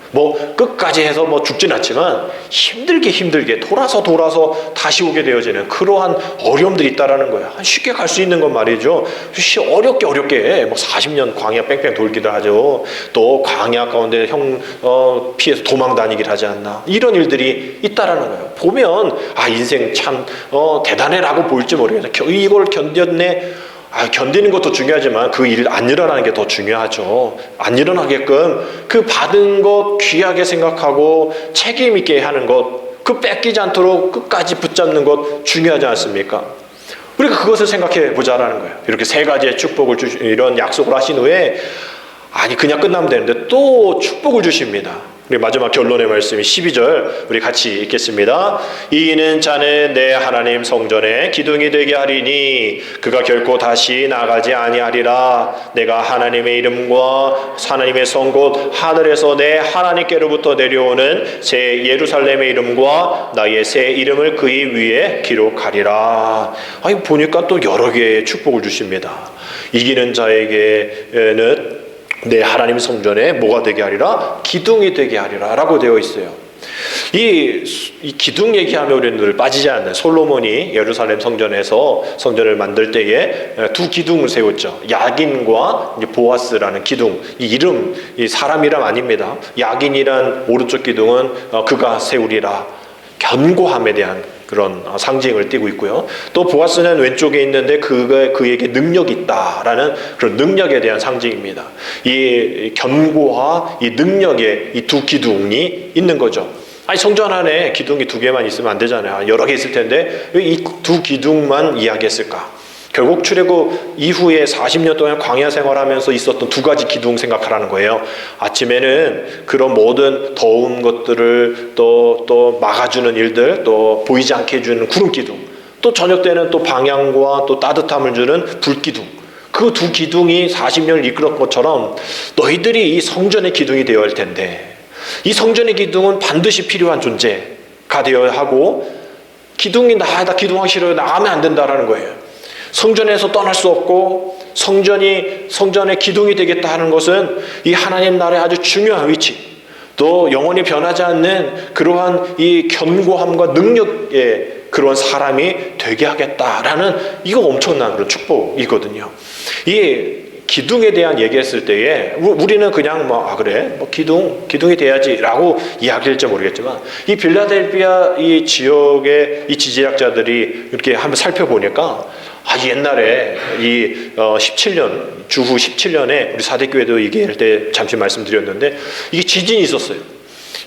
S1: 끝까지 해서 죽진 않지만 힘들게 돌아서 다시 오게 되어지는 그러한 어려움들이 있다라는 거예요. 쉽게 갈 수 있는 건 말이죠, 어렵게 40년 광야 뺑뺑 돌기도 하죠. 또 광야 가운데 피해서 도망 다니기를 하지 않나, 이런 일들이 있다라는 거예요. 보면 인생 참 대단해라고 보일지 모르겠어요. 이걸 견뎠네. 견디는 것도 중요하지만 그 일 안 일어나는 게 더 중요하죠. 안 일어나게끔 그 받은 것 귀하게 생각하고 책임 있게 하는 것, 그 뺏기지 않도록 끝까지 붙잡는 것 중요하지 않습니까? 우리가 그것을 생각해 보자라는 거예요. 이렇게 세 가지의 축복을 이런 약속을 하신 후에 그냥 끝나면 되는데 또 축복을 주십니다. 우리 마지막 결론의 말씀이 12절 우리 같이 읽겠습니다. 이는 자는 내 하나님 성전에 기둥이 되게 하리니 그가 결코 다시 나가지 아니하리라. 내가 하나님의 이름과 하나님의 성 곧 하늘에서 내 하나님께로부터 내려오는 새 예루살렘의 이름과 나의 새 이름을 그의 위에 기록하리라. 보니까 또 여러 개의 축복을 주십니다. 이기는 자에게는 내 하나님 성전에 뭐가 되게 하리라? 기둥이 되게 하리라 라고 되어 있어요. 이 기둥 얘기하면 우리는 늘 빠지지 않는, 솔로몬이 예루살렘 성전에서 성전을 만들 때에 두 기둥을 세웠죠. 야긴과 보아스라는 기둥. 이 이름, 이 사람 이름 아닙니다. 야긴이란 오른쪽 기둥은 그가 세우리라, 견고함에 대한 그런 상징을 띠고 있고요. 또 보아스는 왼쪽에 있는데 그에게 능력이 있다라는 그런 능력에 대한 상징입니다. 이 견고와 이 능력의 이 두 기둥이 있는 거죠. 성전 안에 기둥이 두 개만 있으면 안 되잖아요. 여러 개 있을 텐데 왜 이 두 기둥만 이야기했을까? 결국 출애굽 이후에 40년 동안 광야 생활하면서 있었던 두 가지 기둥 생각하라는 거예요. 아침에는 그런 모든 더운 것들을 또 막아주는 일들, 또 보이지 않게 해주는 구름 기둥, 또 저녁 때는 또 방향과 또 따뜻함을 주는 불 기둥. 그 두 기둥이 40년을 이끌었던 것처럼 너희들이 이 성전의 기둥이 되어야 할 텐데, 이 성전의 기둥은 반드시 필요한 존재가 되어야 하고, 기둥이 나 기둥하기 싫어요, 나가면 안 된다라는 거예요. 성전에서 떠날 수 없고 성전의 기둥이 되겠다 하는 것은 이 하나님 나라의 아주 중요한 위치, 또 영원히 변하지 않는 그러한 이 견고함과 능력의 그런 사람이 되게 하겠다라는, 이거 엄청난 그런 축복이거든요. 이 기둥에 대한 얘기했을 때에 우리는 그냥 그래 기둥이 돼야지라고 이야기할지 모르겠지만 이 필라델피아 이 지역의 이 지질학자들이 이렇게 한번 살펴보니까 옛날에 이 17년 주후 17년에 우리 사대교회도 얘기할 때 잠시 말씀드렸는데 이게 지진이 있었어요.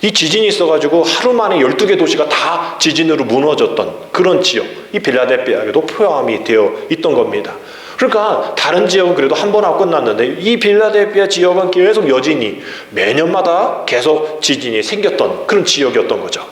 S1: 이 지진이 있어가지고 하루 만에 12개 도시가 다 지진으로 무너졌던 그런 지역, 이 필라델피아에도 포함이 되어 있던 겁니다. 그러니까 다른 지역은 그래도 한 번 하고 끝났는데 이 필라델피아 지역은 계속 여진이 매년마다 계속 지진이 생겼던 그런 지역이었던 거죠.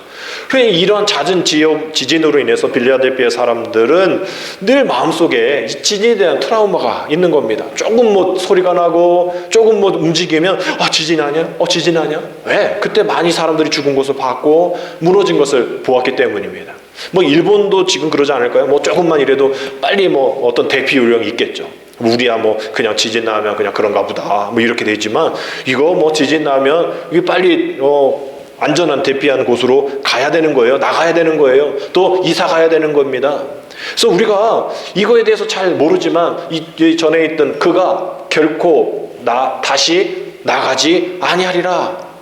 S1: 그러니까 이런 잦은 지진으로 인해서 필라델피아 사람들은 늘 마음속에 이 지진에 대한 트라우마가 있는 겁니다. 조금 소리가 나고 조금 움직이면 지진하냐? 지진하냐? 왜? 그때 많이 사람들이 죽은 것을 봤고 무너진 것을 보았기 때문입니다. 일본도 지금 그러지 않을까요? 조금만 이래도 빨리 어떤 대피 요령이 있겠죠. 우리야 그냥 지진 나면 그냥 그런가 보다 이렇게 되지만 이거 지진 나면 이게 빨리 안전한 대피하는 곳으로 가야 되는 거예요. 나가야 되는 거예요. 또 이사 가야 되는 겁니다. 그래서 우리가 이거에 대해서 잘 모르지만 이 전에 있던 그가 결코 다시 나가지 아니하리라.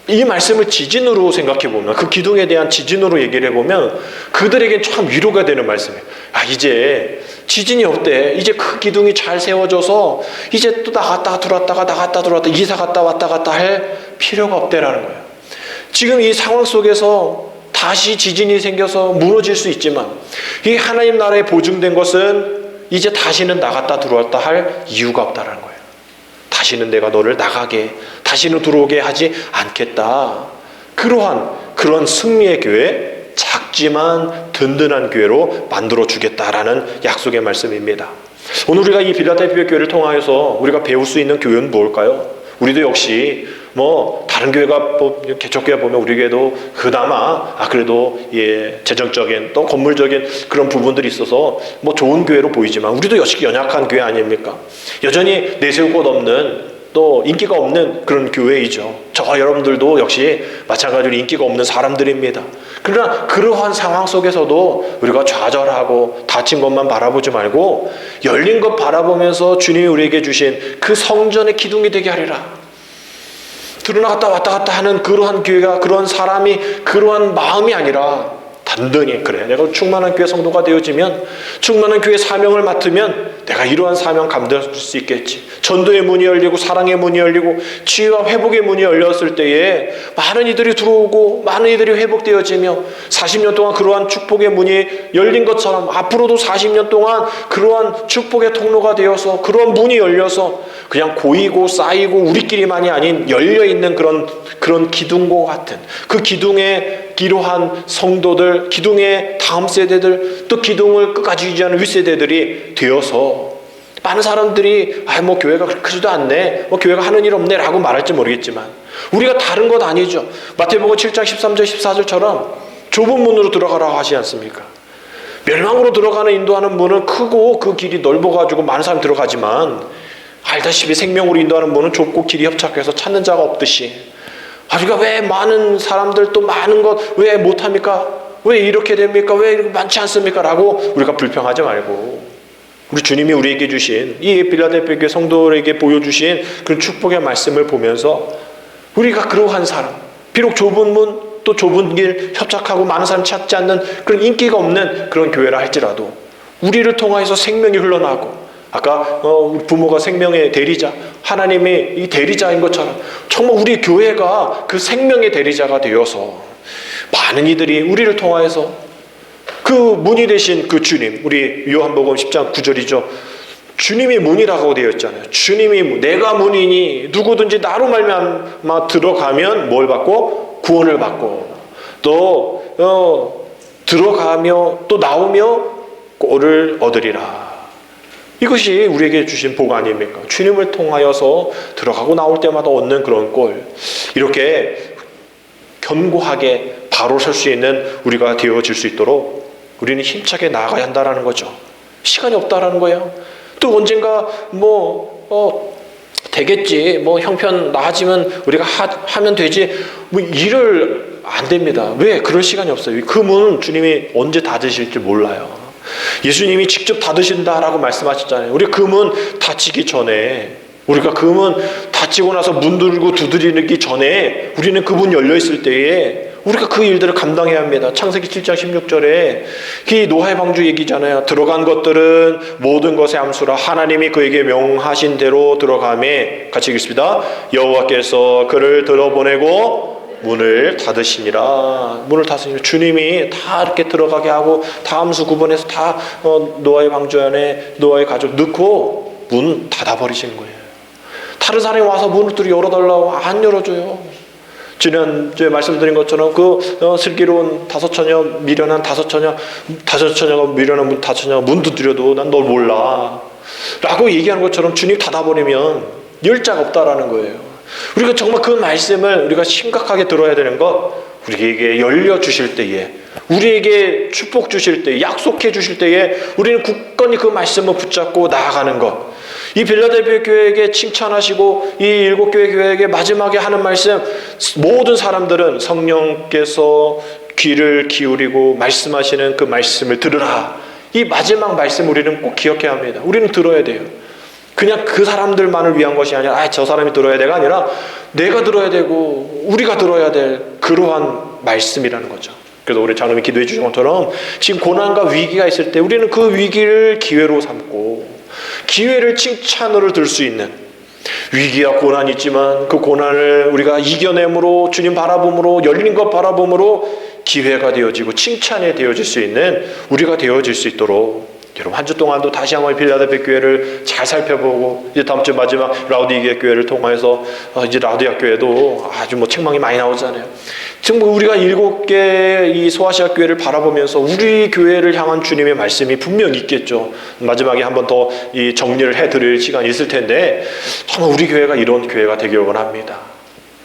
S1: 이 말씀을 지진으로 생각해 보면 그 기둥에 대한 지진으로 얘기를 해보면 그들에게 참 위로가 되는 말씀이에요. 이제 지진이 없대. 이제 그 기둥이 잘 세워져서 이제 또 나갔다 들어왔다 이사 갔다 왔다 갔다 할 필요가 없대라는 거예요. 지금 이 상황 속에서 다시 지진이 생겨서 무너질 수 있지만 이 하나님 나라에 보증된 것은 이제 다시는 나갔다 들어왔다 할 이유가 없다라는 거예요. 다시는 내가 너를 나가게, 다시는 들어오게 하지 않겠다. 그런 승리의 교회, 작지만 든든한 교회로 만들어 주겠다라는 약속의 말씀입니다. 오늘 우리가 이 필라델피아 교회를 통하여서 우리가 배울 수 있는 교훈은 뭘까요? 우리도 역시 다른 교회가 개척교회 보면 우리 교회도 그나마 그래도 재정적인 또 건물적인 그런 부분들이 있어서 좋은 교회로 보이지만 우리도 역시 연약한 교회 아닙니까? 여전히 내세울 곳 없는 또 인기가 없는 그런 교회이죠. 저와 여러분들도 역시 마찬가지로 인기가 없는 사람들입니다. 그러나 그러한 상황 속에서도 우리가 좌절하고 다친 것만 바라보지 말고 열린 것 바라보면서 주님이 우리에게 주신 그 성전의 기둥이 되게 하리라. 들어나갔다 왔다 갔다 하는 그러한 교회가, 그런 사람이, 그러한 마음이 아니라 단단히 그래, 내가 충만한 교회 성도가 되어지면, 충만한 교회 사명을 맡으면 내가 이러한 사명 감당할 수 있겠지. 전도의 문이 열리고 사랑의 문이 열리고 치유와 회복의 문이 열렸을 때에 많은 이들이 들어오고 많은 이들이 회복되어지며 40년 동안 그러한 축복의 문이 열린 것처럼 앞으로도 40년 동안 그러한 축복의 통로가 되어서 그러한 문이 열려서 그냥 고이고 쌓이고 우리끼리만이 아닌 열려있는 그런 기둥과 같은 그 기둥에 기로한 성도들, 기둥의 다음 세대들, 또 기둥을 끝까지 유지하는 윗세대들이 되어서 많은 사람들이 교회가 그렇게 크지도 않네, 교회가 하는 일 없네 라고 말할지 모르겠지만 우리가 다른 것 아니죠. 마태복음 7장 13절 14절처럼 좁은 문으로 들어가라고 하지 않습니까? 멸망으로 들어가는 인도하는 문은 크고 그 길이 넓어가지고 많은 사람이 들어가지만 알다시피 생명으로 인도하는 문은 좁고 길이 협착해서 찾는 자가 없듯이 우리가 왜 많은 사람들 또 많은 것 왜 못합니까? 왜 이렇게 됩니까? 왜 이렇게 많지 않습니까? 라고 우리가 불평하지 말고 우리 주님이 우리에게 주신 이 필라델피아 교회 성도에게 보여주신 그 축복의 말씀을 보면서 우리가 그러한 사람, 비록 좁은 문 또 좁은 길 협착하고 많은 사람 찾지 않는 그런 인기가 없는 그런 교회라 할지라도 우리를 통하여서 생명이 흘러나고 아까 우리 부모가 생명의 대리자, 하나님이 이 대리자인 것처럼 정말 우리 교회가 그 생명의 대리자가 되어서 많은 이들이 우리를 통하여서 그 문이 되신 그 주님, 우리 요한복음 10장 9절이죠. 주님이 문이라고 되어 있잖아요. 주님이 내가 문이니 누구든지 나로 말미암아 들어가면 뭘 받고? 구원을 받고 또 들어가며 또 나오며 꼴을 얻으리라. 이것이 우리에게 주신 복 아닙니까? 주님을 통하여서 들어가고 나올 때마다 얻는 그런 꼴. 이렇게 견고하게 바로 설 수 있는 우리가 되어질 수 있도록 우리는 힘차게 나아가야 한다는 거죠. 시간이 없다라는 거예요. 또 언젠가 되겠지, 형편 나아지면 우리가 하면 되지, 일을 안 됩니다. 왜? 그럴 시간이 없어요. 그 문은 주님이 언제 닫으실지 몰라요. 예수님이 직접 닫으신다라고 말씀하셨잖아요. 우리 그 문 닫히기 전에, 우리가 그 문 닫히고 나서 문 들고 두드리기 전에 우리는 그 문 열려 있을 때에 우리가 그 일들을 감당해야 합니다. 창세기 7장 16절에 이 노아의 방주 얘기잖아요. 들어간 것들은 모든 것의 암수라 하나님이 그에게 명하신 대로 들어가매, 같이 읽겠습니다. 여호와께서 그를 들어보내고 문을 닫으시니라. 문을 닫으시니라. 주님이 다 이렇게 들어가게 하고 다 암수 구분해서 다 노아의 방주 안에 노아의 가족 넣고 문 닫아버리시는 거예요. 다른 사람이 와서 문을 또 열어달라고 안 열어줘요. 지난주에 말씀드린 것처럼 그 슬기로운 다섯처녀가 미련한 다섯처녀가 문 두드려도 난 널 몰라 라고 얘기하는 것처럼 주님 닫아버리면 열 자가 없다라는 거예요. 우리가 정말 그 말씀을 우리가 심각하게 들어야 되는 것, 우리에게 열려주실 때에, 우리에게 축복 주실 때, 약속해 주실 때에 우리는 굳건히 그 말씀을 붙잡고 나아가는 것. 이 빌라델피아 교회에게 칭찬하시고 이 7교회 교회에게 마지막에 하는 말씀, 모든 사람들은 성령께서 귀를 기울이고 말씀하시는 그 말씀을 들으라. 이 마지막 말씀 우리는 꼭 기억해야 합니다. 우리는 들어야 돼요. 그냥 그 사람들만을 위한 것이 아니라 저 사람이 들어야 돼가 아니라 내가 들어야 되고 우리가 들어야 될 그러한 말씀이라는 거죠. 그래서 우리 장로님이 기도해 주신 것처럼 지금 고난과 위기가 있을 때 우리는 그 위기를 기회로 삼고 기회를 칭찬으로 들 수 있는, 위기와 고난이 있지만 그 고난을 우리가 이겨냄으로, 주님 바라봄으로, 열린 것 바라봄으로 기회가 되어지고 칭찬이 되어질 수 있는 우리가 되어질 수 있도록, 여러분 한 주 동안도 다시 한번 빌라델피아 교회를 잘 살펴보고, 이제 다음 주 마지막 라우디게아 교회를 통해서 이제 라우디게아 교회도 아주 책망이 많이 나오잖아요. 지금 우리가 7개 이 소아시아 교회를 바라보면서 우리 교회를 향한 주님의 말씀이 분명히 있겠죠. 마지막에 한 번 더 이 정리를 해드릴 시간이 있을 텐데, 정말 우리 교회가 이런 교회가 되길 원합니다.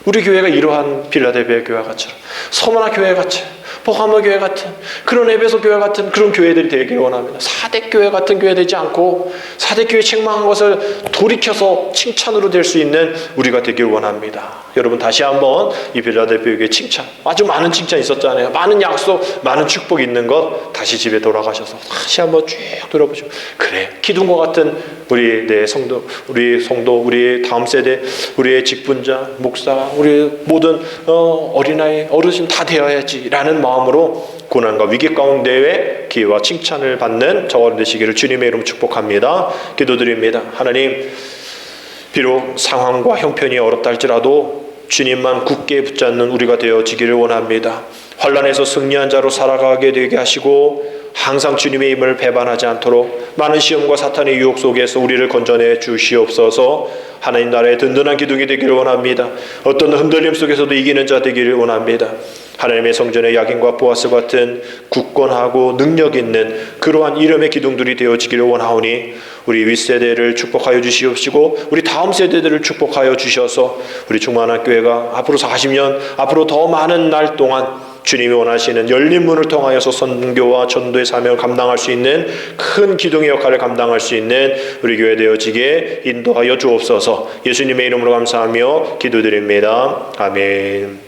S1: 우리 교회가 이러한 빌라델피아 교회 같처럼, 서머나 교회 같이, 버가모 교회 같은, 그런 에베소 교회 같은 그런 교회들이 되길 원합니다. 사대교회 같은 교회 되지 않고 사대교회 책망한 것을 돌이켜서 칭찬으로 될 수 있는 우리가 되길 원합니다. 여러분 다시 한번 이 빌라델피아 교회 칭찬, 아주 많은 칭찬 있었잖아요. 많은 약속, 많은 축복 있는 것 다시 집에 돌아가셔서 다시 한번 쭉 들어보시고, 그래 기둥과 같은 우리 내 성도, 우리 다음 세대, 우리의 직분자, 목사, 우리 모든 어린아이, 어르신 다 되어야지라는 마음으로 고난과 위기 가운데에 기회와 칭찬을 받는 저와 되시기를 주님의 이름으로 축복합니다. 기도드립니다. 하나님, 비록 상황과 형편이 어렵다 할지라도 주님만 굳게 붙잡는 우리가 되어지기를 원합니다. 환난에서 승리한 자로 살아가게 되게 하시고 항상 주님의 힘을 배반하지 않도록 많은 시험과 사탄의 유혹 속에서 우리를 건져내 주시옵소서. 하나님 나라의 든든한 기둥이 되기를 원합니다. 어떤 흔들림 속에서도 이기는 자 되기를 원합니다. 하나님의 성전의 야긴과 보아스 같은 굳건하고 능력 있는 그러한 이름의 기둥들이 되어지기를 원하오니 우리 윗세대를 축복하여 주시옵시고 우리 다음 세대들을 축복하여 주셔서 우리 충만한 교회가 앞으로 40년, 앞으로 더 많은 날 동안 주님이 원하시는 열린 문을 통하여서 선교와 전도의 사명을 감당할 수 있는 큰 기둥의 역할을 감당할 수 있는 우리 교회 되어지게 인도하여 주옵소서. 예수님의 이름으로 감사하며 기도드립니다. 아멘.